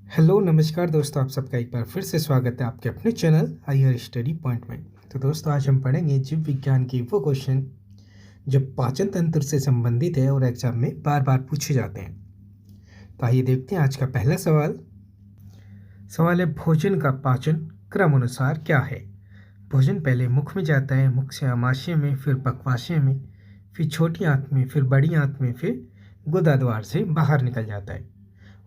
Hello नमस्कार दोस्तों, आप सबका एक बार फिर से स्वागत है आपके अपने चैनल हायर स्टडी पॉइंट में। तो दोस्तों, आज हम पढ़ेंगे जीव विज्ञान के वो क्वेश्चन जो पाचन तंत्र से संबंधित है और एग्जाम में बार बार पूछे जाते हैं। तो आइए देखते हैं आज का पहला सवाल। सवाल है, भोजन का पाचन क्रम अनुसार क्या है? भोजन पहले मुख में जाता है, मुख से आमाशय में, फिर पक्वाशय में, फिर छोटी आंत में, फिर बड़ी आंत में, फिर गुदा द्वार से बाहर निकल जाता है।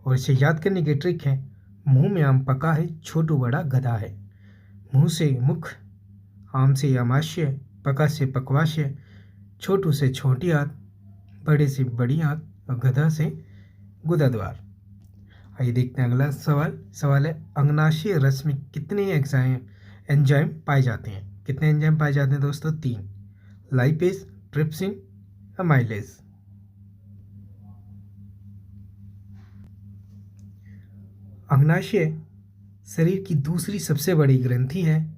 और इसे याद करने की ट्रिक है, मुंह में आम पका है, छोटू बड़ा गधा है। मुंह से मुख, आम से आमाशय, पका से पक्वाशय, छोटू से छोटी आंत, बड़े से बड़ी आंत और गधा से गुदा द्वार। आइए देखते हैं अगला सवाल। सवाल है, अंगनाशय रस में कितने एंजाइम पाए जाते हैं? कितने एंजाइम पाए जाते हैं दोस्तों? 3। Lipase, trypsin, amylase. अंगनाशय शरीर की दूसरी सबसे बड़ी ग्रंथि है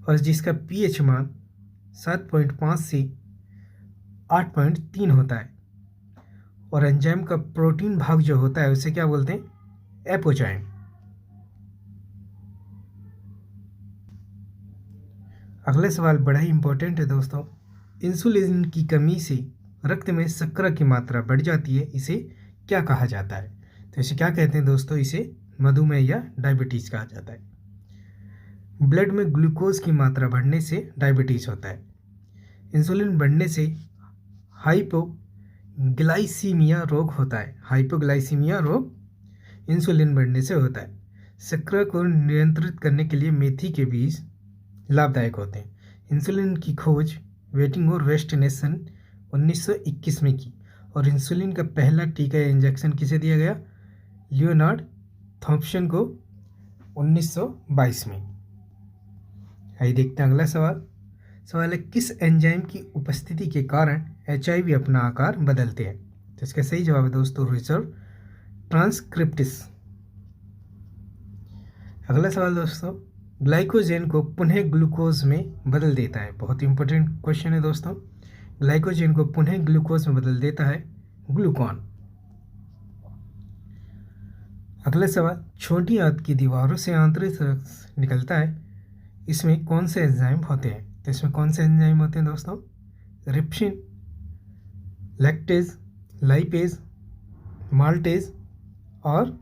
और जिसका पीएच मान 7.5 से 8.3 होता है। और एंजाइम का प्रोटीन भाग जो होता है उसे क्या बोलते हैं? एपोजाइम। अगला सवाल बड़ा ही इंपॉर्टेंट है दोस्तों। इंसुलिन की कमी से रक्त में शर्करा की मात्रा बढ़ जाती है, इसे क्या कहा जाता है? तो इसे क्या कहते हैं दोस्तों? इसे मधुमेह या डायबिटीज कहा जाता है। ब्लड में ग्लूकोज की मात्रा बढ़ने से डायबिटीज होता है। इंसुलिन बढ़ने से हाइपोग्लाइसीमिया रोग होता है। हाइपोग्लाइसीमिया रोग इंसुलिन बढ़ने से होता है। शर्करा को नियंत्रित करने के लिए मेथी के बीज लाभदायक होते हैं। इंसुलिन की खोज वेटिंग और वेस्ट ने सन 1921 में की और इंसुलिन का पहला टीका या इंजेक्शन किसे दिया गया? लियोनार्ड थॉम्पसन को 1922 में। आइए देखते हैं अगला सवाल। सवाल है, किस एंजाइम की उपस्थिति के कारण HIV अपना आकार बदलते हैं? तो इसका सही जवाब है दोस्तों रिजर्व ट्रांसक्रिप्टिस। अगला सवाल दोस्तों, ग्लाइकोजेन को पुनः ग्लूकोज में बदल देता है। बहुत इंपॉर्टेंट क्वेश्चन है दोस्तों। ग्लाइकोजेन को पुनः ग्लूकोज में बदल देता है ग्लूकॉन। अगला सवाल, छोटी आंत की दीवारों से आंतरिक रस निकलता है, इसमें कौन से एंजाइम होते हैं? तो इसमें कौन से एंजाइम होते हैं दोस्तों? रिप्सिन, लैक्टेज, लाइपेज, माल्टेज और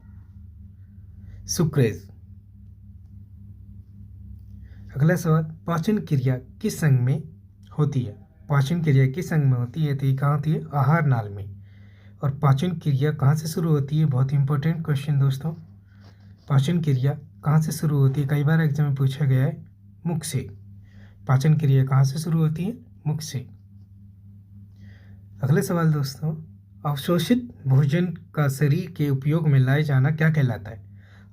सुक्रेज। अगला सवाल, पाचन क्रिया किस अंग में होती है? पाचन क्रिया किस अंग में होती है? तो ये कहाँ होती है? आहार नाल में। और पाचन क्रिया कहाँ से शुरू होती है? बहुत इंपॉर्टेंट क्वेश्चन दोस्तों। पाचन क्रिया कहाँ से शुरू होती है? कई बार एग्जाम में पूछा गया है, मुख से। पाचन क्रिया कहाँ से शुरू होती है? मुख से। अगला सवाल दोस्तों, अवशोषित भोजन का शरीर के उपयोग में लाए जाना क्या कहलाता है?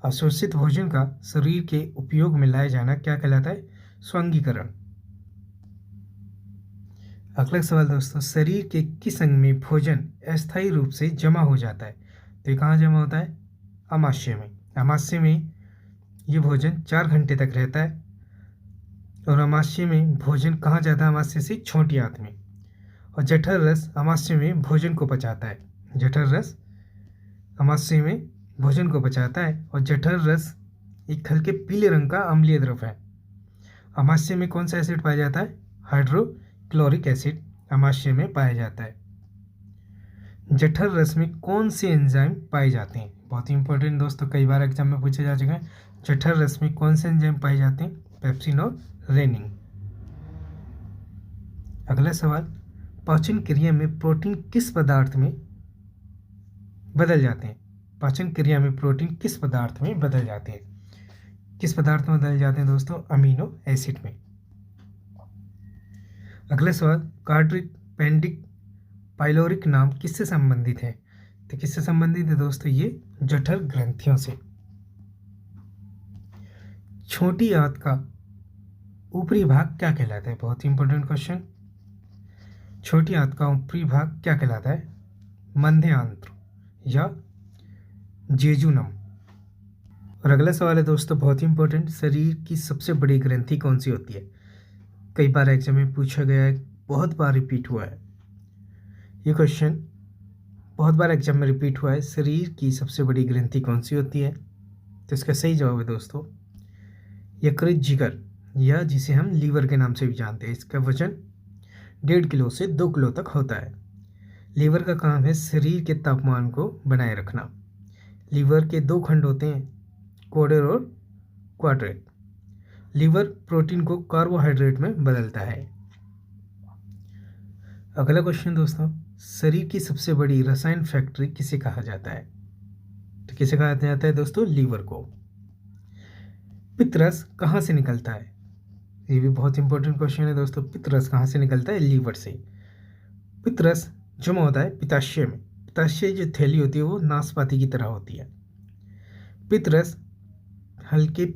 अवशोषित भोजन का शरीर के उपयोग में लाया जाना क्या कहलाता है? स्वांगीकरण। अगला सवाल दोस्तों, शरीर के किस अंग में भोजन अस्थायी रूप से जमा हो जाता है? तो ये कहाँ जमा होता है? आमाशय में। आमाशय में ये भोजन 4 घंटे तक रहता है। और आमाशय में भोजन कहाँ जाता है? आमाशय से छोटी आंत में। और जठर रस आमाशय में भोजन को पचाता है। जठर रस आमाशय में भोजन को पचाता है। और जठर रस एक हल्के पीले रंग का अम्लीय द्रव है। आमाशय में कौन सा एसिड पाया जाता है? हाइड्रोक्लोरिक एसिड आमाशय में पाया जाता है। जठर रस में कौन से एंजाइम पाए जाते हैं? बहुत ही इंपॉर्टेंट दोस्तों, कई बार एग्जाम में पूछे जा चुके हैं। जठर रस में कौन से एंजाइम पाए जाते हैं? पेप्सिन और रेनिन। अगला सवाल, पाचन क्रिया में प्रोटीन किस पदार्थ में बदल जाते हैं? पाचन क्रिया में प्रोटीन किस पदार्थ में बदल जाते हैं? किस पदार्थ में बदल जाते हैं दोस्तों? अमीनो एसिड में। अगला सवाल, कार्डिक, पेंडिक, पाइलोरिक नाम किससे संबंधित है? तो किससे संबंधित है दोस्तों? ये जठर ग्रंथियों से। छोटी आंत का ऊपरी भाग क्या कहलाता है? बहुत ही इंपॉर्टेंट क्वेश्चन। छोटी आंत का ऊपरी भाग क्या कहलाता है? मध्यांत्र या जेजुनम। और अगला सवाल है दोस्तों, बहुत ही इंपॉर्टेंट, शरीर की सबसे बड़ी ग्रंथि कौन सी होती है? कई बार एग्जाम में पूछा गया है, बहुत बार रिपीट हुआ है ये क्वेश्चन। बहुत बार एग्जाम में रिपीट हुआ है, शरीर की सबसे बड़ी ग्रंथि कौन सी होती है? तो इसका सही जवाब है दोस्तों यकृत जिगर, या जिसे हम लीवर के नाम से भी जानते हैं। इसका वजन 1.5 किलो से 2 किलो तक होता है। लीवर का काम है शरीर के तापमान को बनाए रखना। लीवर के 2 खंड होते हैं, कोडर और क्वाड्रेट। लीवर प्रोटीन को कार्बोहाइड्रेट में बदलता है। अगला क्वेश्चन दोस्तों, शरीर की सबसे बड़ी रसायन फैक्ट्री किसे कहा जाता है? तो किसे कहा जाता है दोस्तों? लीवर को। पित्तरस कहाँ से निकलता है? ये भी बहुत इंपॉर्टेंट क्वेश्चन है दोस्तों। पित्तरस कहाँ से निकलता है? लीवर से। पित्तरस जमा होता है पित्ताशय में। पित्ताशय जो थैली होती है वो नाशपाती की तरह होती है। पित्तरस हल्के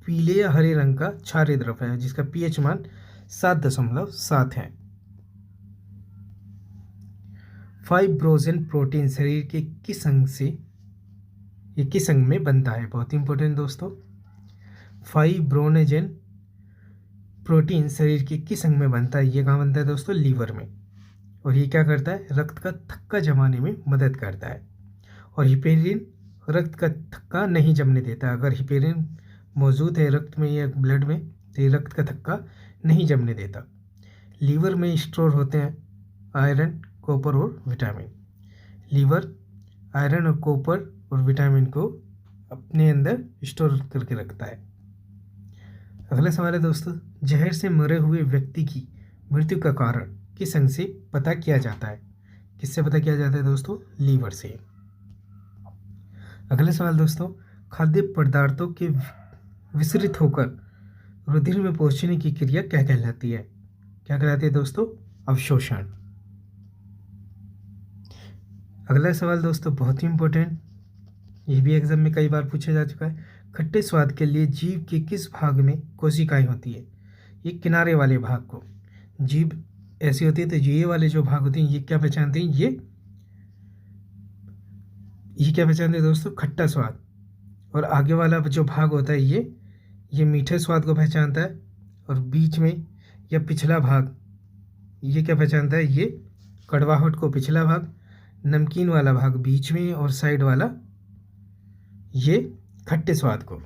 पीले या हरे रंग का क्षारीय द्रव है जिसका पीएच मान 7.7 है। फाइब्रोजन प्रोटीन शरीर के किस अंग में बनता है? बहुत इंपॉर्टेंट दोस्तों। फाइब्रोनेजन प्रोटीन शरीर के किस अंग में बनता है? ये कहाँ बनता है दोस्तों? लीवर में। और ये क्या करता है? रक्त का थक्का जमाने में मदद करता है। और हिपेरिन रक्त का थक्का नहीं जमने देता। अगर हिपेरिन मौजूद है रक्त में या ब्लड में तो ये रक्त का थक्का नहीं जमने देता। लीवर में स्टोर होते हैं आयरन, कॉपर और विटामिन। लीवर आयरन और कॉपर और विटामिन को अपने अंदर स्टोर करके रखता है। अगला सवाल है दोस्तों, जहर से मरे हुए व्यक्ति की मृत्यु का कारण किस अंग से पता किया जाता है? किससे पता किया जाता है दोस्तों? लीवर से। अगला सवाल दोस्तों, खाद्य पदार्थों के विसरित होकर रुधिर में पहुंचने की क्रिया क्या कहलाती है? क्या कहलाती है दोस्तों? अवशोषण। अगला सवाल दोस्तों बहुत ही इंपॉर्टेंट, ये भी एग्जाम में कई बार पूछा जा चुका है। खट्टे स्वाद के लिए जीभ के किस भाग में कोशिकाएं होती है? ये किनारे वाले भाग को। जीभ ऐसी होती है तो ये वाले जो भाग होते हैं ये क्या पहचानते हैं? ये क्या पहचानते हैं दोस्तों? खट्टा स्वाद। और आगे वाला जो भाग होता है ये मीठे स्वाद को पहचानता है। और बीच में या पिछला भाग ये क्या पहचानता है? ये कड़वाहट को पिछला भाग, नमकीन वाला भाग बीच में और साइड वाला ये खट्टे स्वाद को।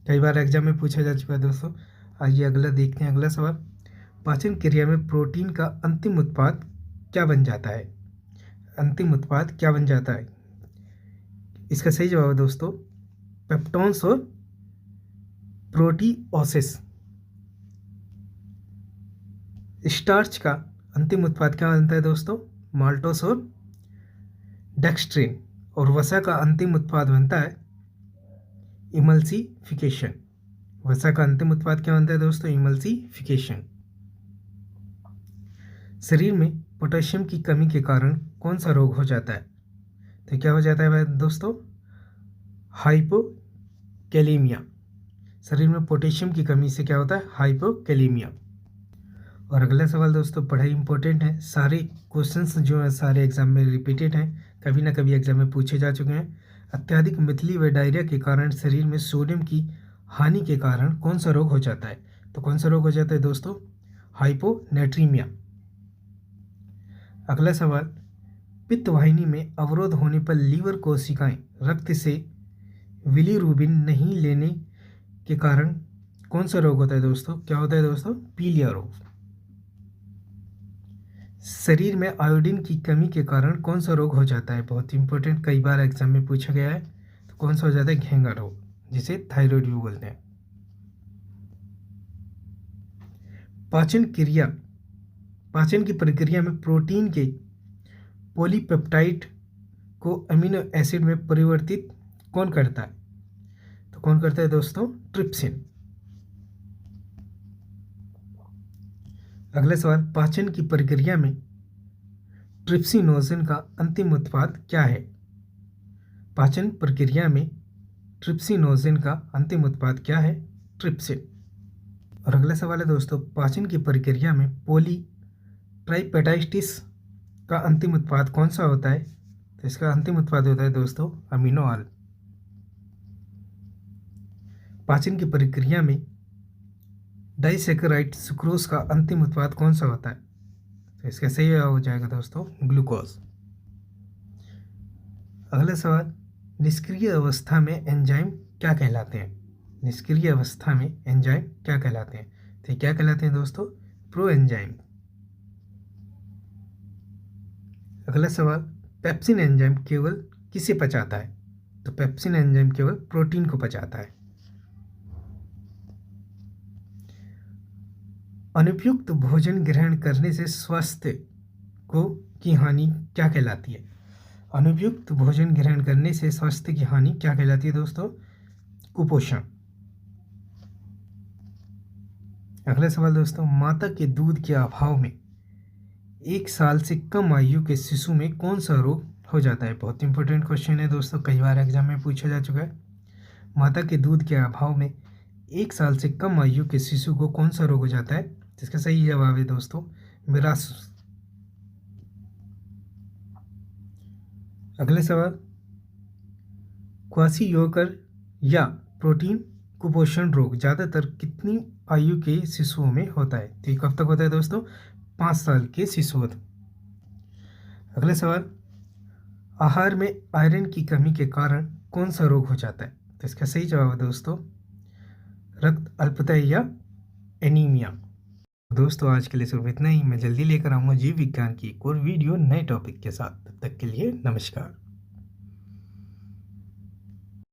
कई बार एग्जाम में पूछा जा चुका है दोस्तों। आइए अगला देखते हैं। अगला सवाल, पाचन क्रिया में प्रोटीन का अंतिम उत्पाद क्या बन जाता है? अंतिम उत्पाद क्या बन जाता है? इसका सही जवाब है दोस्तों पेप्टोन्स और प्रोटीओसिस। स्टार्च का अंतिम उत्पाद क्या बनता है दोस्तों? माल्टोस और डेक्स्ट्रिन। और वसा का अंतिम उत्पाद बनता है इमल्सिफिकेशन। वसा का अंतिम उत्पाद क्या बनता है दोस्तों? इमल्सिफिकेशन। शरीर में पोटेशियम की कमी के कारण कौन सा रोग हो जाता है? तो क्या हो जाता है दोस्तों? हाइपोकैलेमिया। शरीर में पोटेशियम की कमी से क्या होता है? हाइपोकैलेमिया। और अगला सवाल दोस्तों बड़ा ही इंपॉर्टेंट है। सारे क्वेश्चंस जो है सारे एग्जाम में रिपीटेड हैं, कभी ना कभी एग्जाम में पूछे जा चुके हैं। अत्यधिक मितली व डायरिया के कारण शरीर में सोडियम की हानि के कारण कौन सा रोग हो जाता है? तो कौन सा रोग हो जाता है दोस्तों? हाइपोनेट्रीमिया। अगला सवाल, पित्त वाहिनी में अवरोध होने पर लीवर कोशिकाएं रक्त से बिलीरुबिन नहीं लेने के कारण कौन सा रोग होता है दोस्तों? क्या होता है दोस्तों? पीलिया रोग। शरीर में आयोडीन की कमी के कारण कौन सा रोग हो जाता है? बहुत इंपॉर्टेंट, कई बार एग्जाम में पूछा गया है। तो कौन सा हो जाता है? घेंगा रोग, जिसे थायराइड भी बोलते हैं। पाचन की प्रक्रिया में प्रोटीन के पॉलीपेप्टाइड को अमीनो एसिड में परिवर्तित कौन करता है? तो कौन करता है दोस्तों? ट्रिप्सिन। अगला सवाल, पाचन की प्रक्रिया में ट्रिप्सिनोजन का अंतिम उत्पाद क्या है? पाचन प्रक्रिया में ट्रिप्सिनोजन का अंतिम उत्पाद क्या है? ट्रिप्सिन। और अगला सवाल है दोस्तों, पाचन की प्रक्रिया में पॉली ट्राइपेटाइटिस का अंतिम उत्पाद कौन सा होता है? तो इसका अंतिम उत्पाद होता है दोस्तों अमीनोआल। पाचन की प्रक्रिया में डाइसैकेराइड सुक्रोज का अंतिम उत्पाद कौन सा होता है? तो इसका सही हो जाएगा दोस्तों ग्लूकोज। अगला सवाल, निष्क्रिय अवस्था में एंजाइम क्या कहलाते हैं? निष्क्रिय अवस्था में एंजाइम क्या कहलाते हैं? तो ये क्या कहलाते हैं दोस्तों? Pro enzyme. अगला सवाल, पेप्सिन एंजाइम केवल किसे पचाता है? तो पेप्सिन एंजाइम केवल प्रोटीन को पचाता है। अनुपयुक्त भोजन ग्रहण करने से स्वास्थ्य को की हानि क्या कहलाती है? अनुपयुक्त भोजन ग्रहण करने से स्वास्थ्य की हानि क्या कहलाती है दोस्तों? कुपोषण। अगला सवाल दोस्तों, माता के दूध के अभाव में 1 साल से कम आयु के शिशु में कौन सा रोग हो जाता है? बहुत इंपॉर्टेंट क्वेश्चन है दोस्तों, कई बार एग्जाम में पूछा जा चुका है। माता के दूध के अभाव में 1 साल से कम आयु के शिशु को कौन सा रोग हो जाता है? इसका सही जवाब है दोस्तों मिरासुस। अगले सवाल, क्वाशीयोकर या प्रोटीन कुपोषण रोग ज़्यादातर कितनी आयु के शिशुओं में होता है? तो ये कब तक होता है दोस्तों? 5 साल के शिशुओं तक। अगले सवाल, आहार में आयरन की कमी के कारण कौन सा रोग हो जाता है? तो इसका सही जवाब है दोस्तों रक्त अल्पता या एनीमिया। दोस्तों आज के लिए सिर्फ इतना ही। मैं जल्दी लेकर आऊँगा जीव विज्ञान की एक और वीडियो नए टॉपिक के साथ। तब तक के लिए नमस्कार।